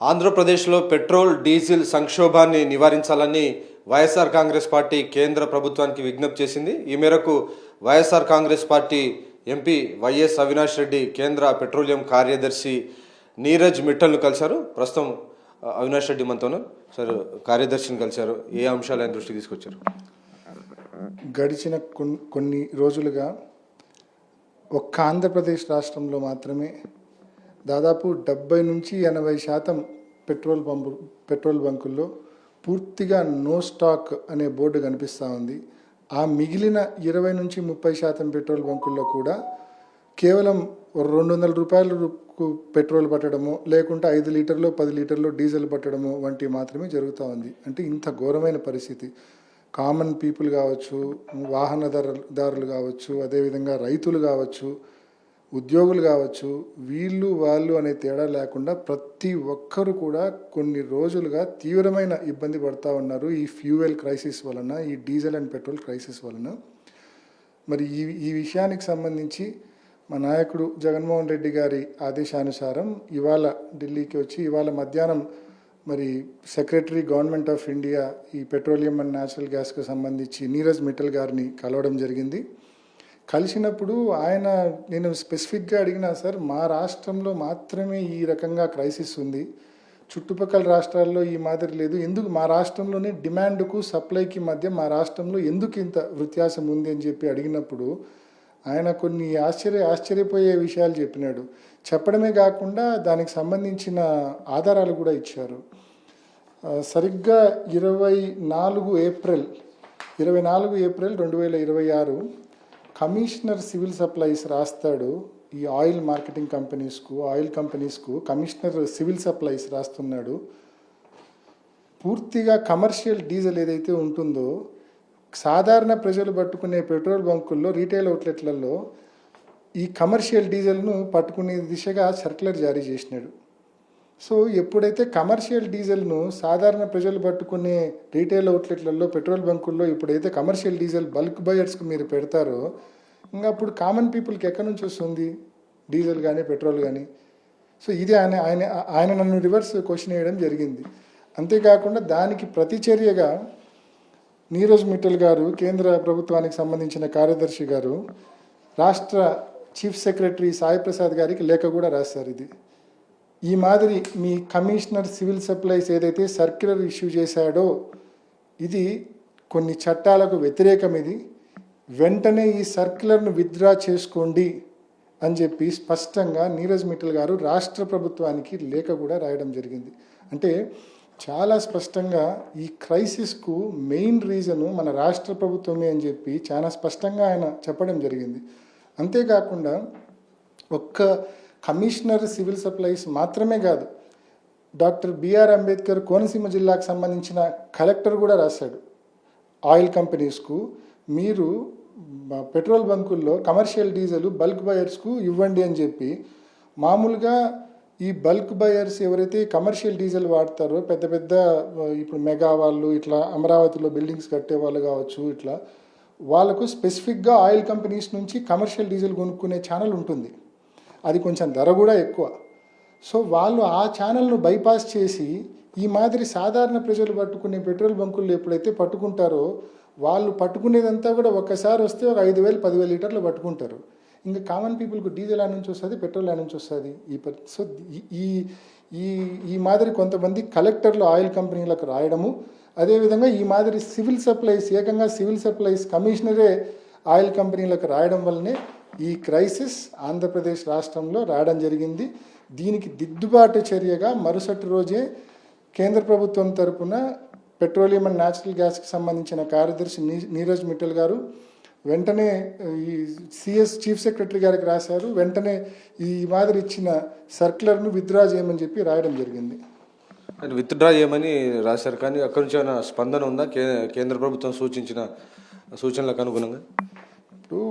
ఆంధ్రప్రదేశ్లో petrol diesel సంక్షోభాన్ని నివారించాలని YSR Congress party కేంద్ర ప్రభుత్వానికి విజ్ఞప్తి చేసింది. ఈ మేరకు YSR Congress party MP YS Avinash Reddy కేంద్ర పెట్రోలియం కార్యదర్శి నీరజ్ మిట్టల్ను కలిశారు. ప్రస్తుతం అవినాష్ రెడ్డి మనతోను సార్ కార్యదర్శిని కలిశారు. ఏ అంశాలు ఆయన దృష్టికి తీసుకొచ్చారు? గడిచిన కొన్ని రోజులుగా ఒక్క ఆంధ్రప్రదేశ్ రాష్ట్రంలో మాత్రమే దాదాపు 70 నుంచి 80% పెట్రోల్ బంకుల్లో పూర్తిగా నో స్టాక్ అనే బోర్డు కనిపిస్తూ ఉంది. ఆ మిగిలిన 20 నుంచి 30% పెట్రోల్ బంకుల్లో కూడా కేవలం 200 రూపాయలకు పెట్రోల్ పట్టడము, లేకుంటే 5 లీటర్లు 10 లీటర్లు డీజిల్ పట్టడము వంటివి మాత్రమే జరుగుతూ ఉంది. అంటే ఇంత ఘోరమైన పరిస్థితి. కామన్ పీపుల్ కావచ్చు, వాహనదారులు కావచ్చు, అదేవిధంగా రైతులు కావచ్చు, ఉద్యోగులు కావచ్చు, వీళ్ళు వాళ్ళు అనే తేడా లేకుండా ప్రతి ఒక్కరు కూడా కొన్ని రోజులుగా తీవ్రమైన ఇబ్బంది పడుతూ ఉన్నారు ఈ ఫ్యూయల్ క్రైసిస్ వలన, ఈ డీజిల్ అండ్ పెట్రోల్ క్రైసిస్ వలన. మరి ఈ విషయానికి సంబంధించి మా నాయకుడు జగన్మోహన్ రెడ్డి గారి ఆదేశానుసారం ఇవాళ ఢిల్లీకి వచ్చి ఇవాళ మధ్యాహ్నం మరి సెక్రటరీ గవర్నమెంట్ ఆఫ్ ఇండియా ఈ పెట్రోలియం అండ్ న్యాచురల్ గ్యాస్కు సంబంధించి నీరజ్ మిట్టల్ గారిని కలవడం జరిగింది. కలిసినప్పుడు నేను స్పెసిఫిక్గా అడిగినా, సార్ మా రాష్ట్రంలో మాత్రమే ఈ రకంగా క్రైసిస్ ఉంది, చుట్టుపక్కల రాష్ట్రాల్లో ఈ మాదిరి లేదు, ఎందుకు మా రాష్ట్రంలోనే డిమాండ్కు సప్లైకి మధ్య మా రాష్ట్రంలో ఎందుకు ఇంత వ్యత్యాసం ఉంది అని చెప్పి అడిగినప్పుడు ఆయన కొన్ని ఆశ్చర్యపోయే విషయాలు చెప్పినాడు. చెప్పడమే కాకుండా దానికి సంబంధించిన ఆధారాలు కూడా ఇచ్చారు. సరిగ్గా 24 ఏప్రిల్ 2026 కమిషనర్ సివిల్ సప్లైస్ రాస్తాడు. ఈ ఆయిల్ మార్కెటింగ్ కంపెనీస్కు కమిషనర్ సివిల్ సప్లైస్ రాస్తున్నాడు. పూర్తిగా కమర్షియల్ డీజిల్ ఏదైతే ఉంటుందో సాధారణ ప్రజలు పట్టుకునే పెట్రోల్ బంకుల్లో, రీటైల్ అవుట్లెట్లలో ఈ కమర్షియల్ డీజిల్ను పట్టుకునే దిశగా సర్క్యులర్ జారీ చేసినాడు. సో ఎప్పుడైతే కమర్షియల్ డీజిల్ను సాధారణ ప్రజలు పట్టుకునే రీటైల్ అవుట్లెట్లలో, పెట్రోల్ బంకుల్లో ఎప్పుడైతే కమర్షియల్ డీజిల్ బల్క్ బయర్స్కి మీరు పెడతారో, ఇంకా అప్పుడు కామన్ పీపుల్కి ఎక్కడి నుంచి వస్తుంది డీజిల్ కానీ పెట్రోల్ కానీ? సో ఇది ఆయన నన్ను రివర్స్ క్వశ్చన్ వేయడం జరిగింది. అంతేకాకుండా దానికి ప్రతిచర్యగా నీరజ్ మిట్టల్ గారు, కేంద్ర ప్రభుత్వానికి సంబంధించిన కార్యదర్శి గారు, రాష్ట్ర చీఫ్ సెక్రటరీ సాయి ప్రసాద్ గారికి లేఖ కూడా రాశారు. ఈ మాదిరి మీ కమిషనర్ సివిల్ సప్లైస్ ఏదైతే సర్క్యులర్ ఇష్యూ చేశాడో ఇది కొన్ని చట్టాలకు వ్యతిరేకం, ఇది వెంటనే ఈ సర్క్యులర్ను విత్డ్రా చేసుకోండి అని చెప్పి స్పష్టంగా నీరజ్ మిట్టల్ గారు రాష్ట్ర ప్రభుత్వానికి లేఖ కూడా రాయడం జరిగింది. అంటే చాలా స్పష్టంగా ఈ క్రైసిస్కు మెయిన్ రీజను మన రాష్ట్ర ప్రభుత్వమే అని చెప్పి చాలా స్పష్టంగా ఆయన చెప్పడం జరిగింది. అంతేకాకుండా ఒక్క కమిషనర్ సివిల్ సప్లైస్ మాత్రమే కాదు, డాక్టర్ బిఆర్ అంబేద్కర్ కోనసీమ జిల్లాకు సంబంధించిన కలెక్టర్ కూడా రాశాడు ఆయిల్ కంపెనీస్కు, మీరు పెట్రోల్ బంకుల్లో కమర్షియల్ డీజిల్ బల్క్ బయర్స్కు ఇవ్వండి అని చెప్పి. మామూలుగా ఈ బల్క్ బయర్స్ ఎవరైతే కమర్షియల్ డీజిల్ వాడతారో, పెద్ద పెద్ద ఇప్పుడు మెగా వాళ్ళు, ఇట్లా అమరావతిలో బిల్డింగ్స్ కట్టే వాళ్ళు కావచ్చు, ఇట్లా వాళ్ళకు స్పెసిఫిక్గా ఆయిల్ కంపెనీస్ నుంచి కమర్షియల్ డీజిల్ కొనుక్కునే ఛానల్ ఉంటుంది. అది కొంచెం ధర కూడా ఎక్కువ. సో వాళ్ళు ఆ ఛానల్ను బైపాస్ చేసి ఈ మాదిరి సాధారణ ప్రజలు పట్టుకునే పెట్రోల్ బంకుల్లో ఎప్పుడైతే పట్టుకుంటారో, వాళ్ళు పట్టుకునేదంతా కూడా ఒక్కసారి వస్తే ఒక 5,000 10,000 లీటర్లు పట్టుకుంటారు. ఇంకా కామన్ పీపుల్కు డీజిల్ ఆ నుంచి వస్తుంది, పెట్రోల్ ఆ నుంచి వస్తుంది. సో ఈ మాదిరి కొంతమంది కలెక్టర్లు ఆయిల్ కంపెనీలకు రాయడము, అదేవిధంగా ఈ మాదిరి సివిల్ సప్లైస్, ఏకంగా సివిల్ సప్లైస్ కమిషనరే ఆయిల్ కంపెనీలకు రాయడం వల్లనే ఈ క్రైసిస్ ఆంధ్రప్రదేశ్ రాష్ట్రంలో రావడం జరిగింది. దీనికి దిద్దుబాటు చర్యగా మరుసటి రోజే కేంద్ర ప్రభుత్వం తరపున పెట్రోలియం అండ్ న్యాచురల్ గ్యాస్కి సంబంధించిన కార్యదర్శి నీరజ్ మిట్టల్ గారు వెంటనే ఈ చీఫ్ సెక్రటరీ గారికి రాశారు. వెంటనే ఈ మాదిరి ఇచ్చిన సర్క్యులర్ను విత్డ్రా చేయమని చెప్పి రాయడం జరిగింది. విత్డ్రా చేయమని రాశారు, కానీ అక్కడి నుంచి ఏమైనా స్పందన ఉందా కేంద్ర ప్రభుత్వం సూచించిన సూచనలకు అనుగుణంగా? ఇప్పుడు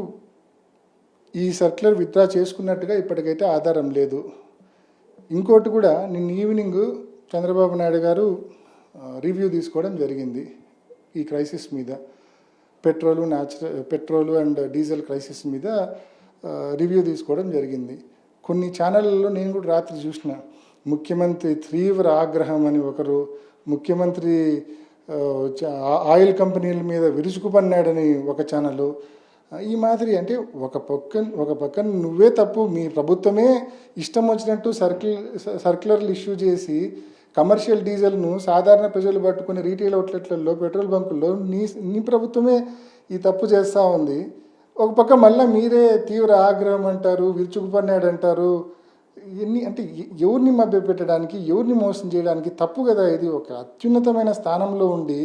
ఈ సర్క్యులర్ విత్డ్రా చేసుకున్నట్టుగా ఇప్పటికైతే ఆధారం లేదు. ఇంకోటి కూడా, నిన్న ఈవినింగ్ చంద్రబాబు నాయుడు రివ్యూ తీసుకోవడం జరిగింది ఈ క్రైసిస్ మీద, పెట్రోలు అండ్ డీజిల్ క్రైసిస్ మీద రివ్యూ తీసుకోవడం జరిగింది. కొన్ని ఛానళ్ళలో నేను కూడా రాత్రి చూసిన, ముఖ్యమంత్రి తీవ్ర ఆగ్రహం అని ఒకరు, ముఖ్యమంత్రి ఆయిల్ కంపెనీల మీద విరుచుకుపన్నాడని ఒక ఛానల్. ఈ మాదిరి అంటే ఒక పక్కన నువ్వే తప్పు, మీ ప్రభుత్వమే ఇష్టం వచ్చినట్టు సర్క్యులర్లు ఇష్యూ చేసి కమర్షియల్ డీజిల్ను సాధారణ ప్రజలు పట్టుకునే రీటైల్ అవుట్లెట్లలో, పెట్రోల్ బంకుల్లో నీ ప్రభుత్వమే ఈ తప్పు చేస్తూ ఉంది. ఒక పక్క మళ్ళీ మీరే తీవ్ర ఆగ్రహం అంటారు, విరుచుకుపన్నాడు అంటారు. ఇవన్నీ అంటే ఎవరిని మభ్యపెట్టడానికి, ఎవరిని మోసం చేయడానికి? తప్పు కదా ఇది. ఒక అత్యున్నతమైన స్థానంలో ఉండి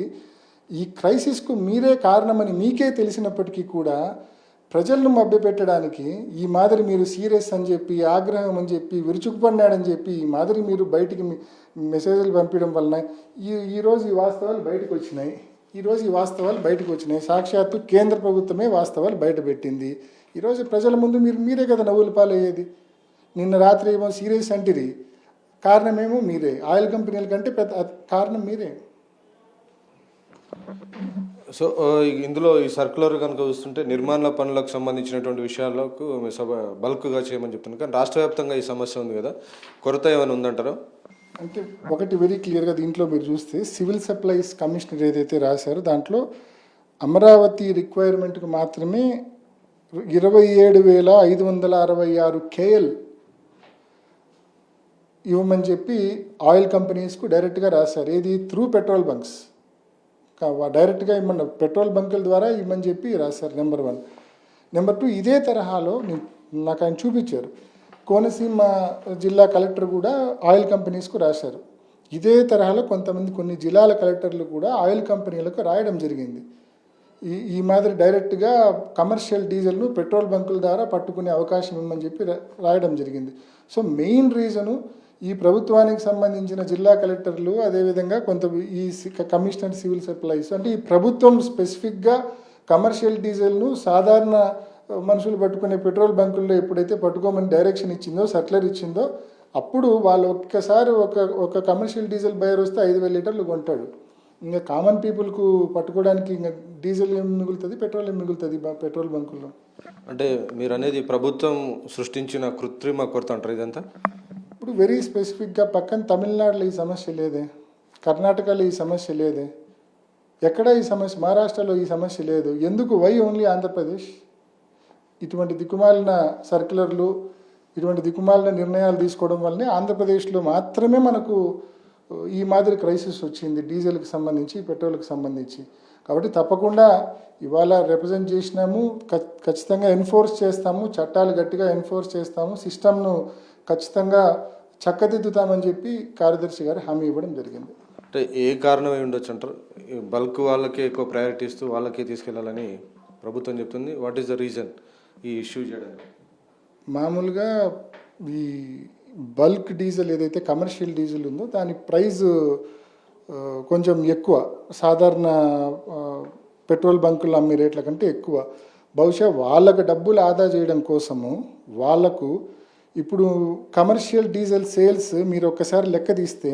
ఈ క్రైసిస్కు మీరే కారణమని మీకే తెలిసినప్పటికీ కూడా ప్రజలను మభ్యపెట్టడానికి ఈ మాదిరి మీరు సీరియస్ అని చెప్పి, ఆగ్రహం అని చెప్పి, విరుచుకుపన్నాడని చెప్పి ఈ మాదిరి మీరు బయటికి మెసేజ్లు పంపించడం వలన ఈరోజు ఈ వాస్తవాలు బయటకు వచ్చినాయి. సాక్షాత్తు కేంద్ర ప్రభుత్వమే వాస్తవాలు బయటపెట్టింది. ఈరోజు ప్రజల ముందు మీరే కదా నవ్వులు పాలయ్యేది. నిన్న రాత్రి ఏమో సీరియస్ అంటిరి, కారణమేమో మీరే. ఆయిల్ కంపెనీల కంటే పెద్ద కారణం మీరే. సో ఇందులో ఈ సర్కులర్ కనుక చూస్తుంటే నిర్మాణ పనులకు సంబంధించినటువంటి విషయాలకు బల్క్గా చేయమని చెప్తున్నారు. కానీ రాష్ట్ర వ్యాప్తంగా ఈ సమస్య ఉంది కదా, కొరత ఏమైనా ఉందంటారా? అంటే ఒకటి వెరీ క్లియర్గా దీంట్లో మీరు చూస్తే సివిల్ సప్లైస్ కమిషనర్ ఏదైతే రాశారో దాంట్లో అమరావతి రిక్వైర్మెంట్కి మాత్రమే 27,566 KL ఇవ్వమని చెప్పి ఆయిల్ కంపెనీస్కు డైరెక్ట్గా రాశారు. ఏది? త్రూ పెట్రోల్ బంక్స్, డైరెక్ట్గా ఇమ్మన్న పెట్రోల్ బంకుల ద్వారా ఇమ్మని చెప్పి రాశారు. నెంబర్ 1. నెంబర్ 2, ఇదే తరహాలో నాకు ఆయన చూపించారు. కోనసీమ జిల్లా కలెక్టర్ కూడా ఆయిల్ కంపెనీస్కు రాశారు. ఇదే తరహాలో కొన్ని జిల్లాల కలెక్టర్లు కూడా ఆయిల్ కంపెనీలకు రాయడం జరిగింది. ఈ మాదిరి డైరెక్ట్గా కమర్షియల్ డీజిల్ను పెట్రోల్ బంకుల ద్వారా పట్టుకునే అవకాశం ఇవ్వమని చెప్పి రాయడం జరిగింది. సో మెయిన్ రీజను ఈ ప్రభుత్వానికి సంబంధించిన జిల్లా కలెక్టర్లు, అదేవిధంగా ఈ కమిషనర్ సివిల్ సప్లైస్, అంటే ఈ ప్రభుత్వం స్పెసిఫిక్గా కమర్షియల్ డీజిల్ను సాధారణ మనుషులు పట్టుకునే పెట్రోల్ బంకుల్లో ఎప్పుడైతే పట్టుకోమని డైరెక్షన్ ఇచ్చిందో, సర్క్యులర్ ఇచ్చిందో, అప్పుడు వాళ్ళు ఒక్కసారి ఒక కమర్షియల్ డీజిల్ బయర్ వస్తే 5,000 లీటర్లు కొంటాడు. ఇంకా కామన్ పీపుల్కు పట్టుకోవడానికి ఇంకా డీజిల్ ఏం మిగులుతుంది, పెట్రోల్ ఏం మిగులుతుంది పెట్రోల్ బంకుల్లో? అంటే మీరు అనేది ప్రభుత్వం సృష్టించిన కృత్రిమ కొరత అంటారు ఇదంతా? ఇప్పుడు వెరీ స్పెసిఫిక్గా పక్కన తమిళనాడులో ఈ సమస్య లేదే, కర్ణాటకలో ఈ సమస్య లేదే, ఎక్కడ ఈ సమస్య, మహారాష్ట్రలో ఈ సమస్య లేదు. ఎందుకు? Why only Andhra Pradesh? ఇటువంటి దిక్కుమాలిన సర్క్యులర్లు, ఇటువంటి దిక్కుమాలిన నిర్ణయాలు తీసుకోవడం వల్లనే ఆంధ్రప్రదేశ్లో మాత్రమే మనకు ఈ మాదిరి క్రైసిస్ వచ్చింది, డీజిల్కి సంబంధించి, పెట్రోల్కి సంబంధించి. కాబట్టి తప్పకుండా ఇవాళ రిప్రజెంట్ చేసినాము, ఖచ్చితంగా ఎన్ఫోర్స్ చేస్తాము, చట్టాలు గట్టిగా ఎన్ఫోర్స్ చేస్తాము, సిస్టమ్ను ఖచ్చితంగా చక్కదిద్దుతామని చెప్పి కార్యదర్శి గారు హామీ ఇవ్వడం జరిగింది. అంటే ఏ కారణం అయి ఉండొచ్చు అంటారు? బల్క్ వాళ్ళకే ఎక్కువ ప్రయారిటీ ఇస్తూ వాళ్ళకే తీసుకెళ్లాలని ప్రభుత్వం చెప్తుంది. వాట్ ఈస్ ద రీజన్ ఈ ఇష్యూ చేయడానికి? మామూలుగా ఈ బల్క్ డీజిల్ ఏదైతే కమర్షియల్ డీజిల్ ఉందో దాని ప్రైస్ కొంచెం ఎక్కువ, సాధారణ పెట్రోల్ బంకులు అమ్మే రేట్ల కంటే ఎక్కువ. బహుశా వాళ్ళకు డబ్బులు ఆదా చేయడం కోసము వాళ్లకు ఇప్పుడు కమర్షియల్ డీజిల్ సేల్స్ మీరు ఒక్కసారి లెక్క తీస్తే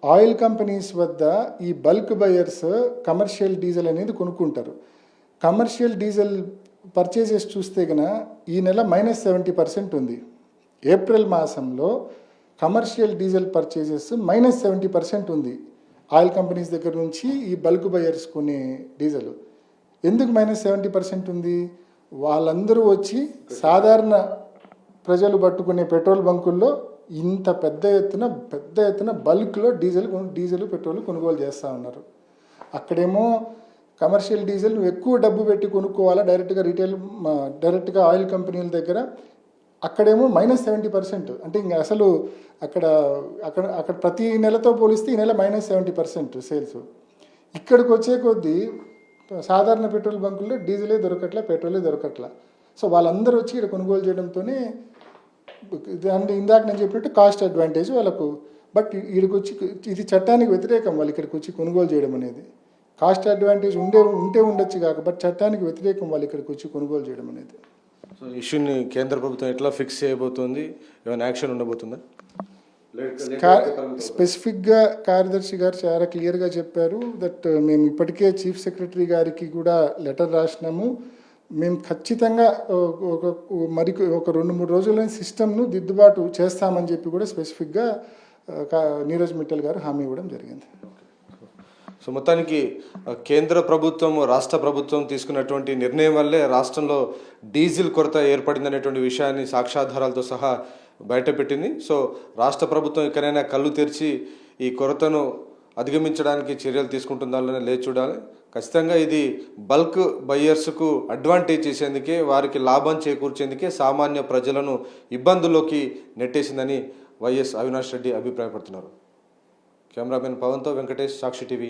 ఆయిల్ కంపెనీస్ వద్ద ఈ బల్క్ బయర్స్ కమర్షియల్ డీజిల్ అనేది కొనుక్కుంటారు. కమర్షియల్ డీజిల్ పర్చేజెస్ చూస్తే కనుక ఈ నెల -70% ఉంది. ఏప్రిల్ మాసంలో కమర్షియల్ డీజిల్ పర్చేజెస్ -70% ఉంది ఆయిల్ కంపెనీస్ దగ్గర నుంచి ఈ బల్క్ బయర్స్ కొనే డీజిల్. ఎందుకు -70% ఉంది? వాళ్ళందరూ వచ్చి సాధారణ ప్రజలు పట్టుకునే పెట్రోల్ బంకుల్లో ఇంత పెద్ద ఎత్తున బల్క్లో డీజిల్ పెట్రోల్ కొనుగోలు చేస్తూ ఉన్నారు. అక్కడేమో కమర్షియల్ డీజిల్ నువ్వు ఎక్కువ డబ్బు పెట్టి కొనుక్కోవాలా డైరెక్ట్గా ఆయిల్ కంపెనీల దగ్గర, అక్కడేమో -70%. అంటే ఇంకా అసలు అక్కడ ప్రతి నెలతో పోలిస్తే ఈ నెల -70% సేల్స్. ఇక్కడికి వచ్చే కొద్దీ సాధారణ పెట్రోల్ బంకుల్లో డీజిలే దొరకట్లా, పెట్రోలే దొరకట్లా. సో వాళ్ళందరూ వచ్చి ఇక్కడ కొనుగోలు చేయడంతోనే అంటే ఇందాక నేను చెప్పినట్టు కాస్ట్ అడ్వాంటేజ్ వాళ్ళకు. బట్ ఇక్కడికి వచ్చి ఇది చట్టానికి వ్యతిరేకం, వాళ్ళు ఇక్కడికి వచ్చి కొనుగోలు చేయడం అనేది. కాస్ట్ అడ్వాంటేజ్ ఉంటే ఉండొచ్చు కాక, బట్ చట్టానికి వ్యతిరేకం వాళ్ళు ఇక్కడికి వచ్చి కొనుగోలు చేయడం అనేది. సో ఇష్యూని కేంద్ర ప్రభుత్వం ఎట్లా ఫిక్స్ చేయబోతుంది? ఏమైనా యాక్షన్ ఉండబోతుందా? స్పెసిఫిక్గా కార్యదర్శి గారు చాలా క్లియర్గా చెప్పారు దట్ మేము ఇప్పటికే చీఫ్ సెక్రటరీ గారికి కూడా లెటర్ రాసినాము. మేము ఖచ్చితంగా ఒక 2-3 రోజుల్లో సిస్టమ్ను దిద్దుబాటు చేస్తామని చెప్పి కూడా స్పెసిఫిక్గా నీరజ్ మిట్టల్ గారు హామీ ఇవ్వడం జరిగింది. సో మొత్తానికి కేంద్ర ప్రభుత్వం రాష్ట్ర ప్రభుత్వం తీసుకున్నటువంటి నిర్ణయం వల్లే రాష్ట్రంలో డీజిల్ కొరత ఏర్పడిందనేటువంటి విషయాన్ని సాక్ష్యాధారాలతో సహా బయటపెట్టింది. సో రాష్ట్ర ప్రభుత్వం ఎక్కడైనా కళ్ళు తెరిచి ఈ కొరతను అధిగమించడానికి చర్యలు తీసుకుంటుందాలనే లేచి చూడాలి. ఖచ్చితంగా ఇది బల్క్ బయ్యర్స్కు అడ్వాంటేజ్ చేసేందుకే, వారికి లాభం చేకూర్చేందుకే సామాన్య ప్రజలను ఇబ్బందుల్లోకి నెట్టేసిందని వైఎస్ అవినాష్ రెడ్డి అభిప్రాయపడుతున్నారు. కెమెరామెన్ పవన్తో వెంకటేష్, సాక్షి టీవీ.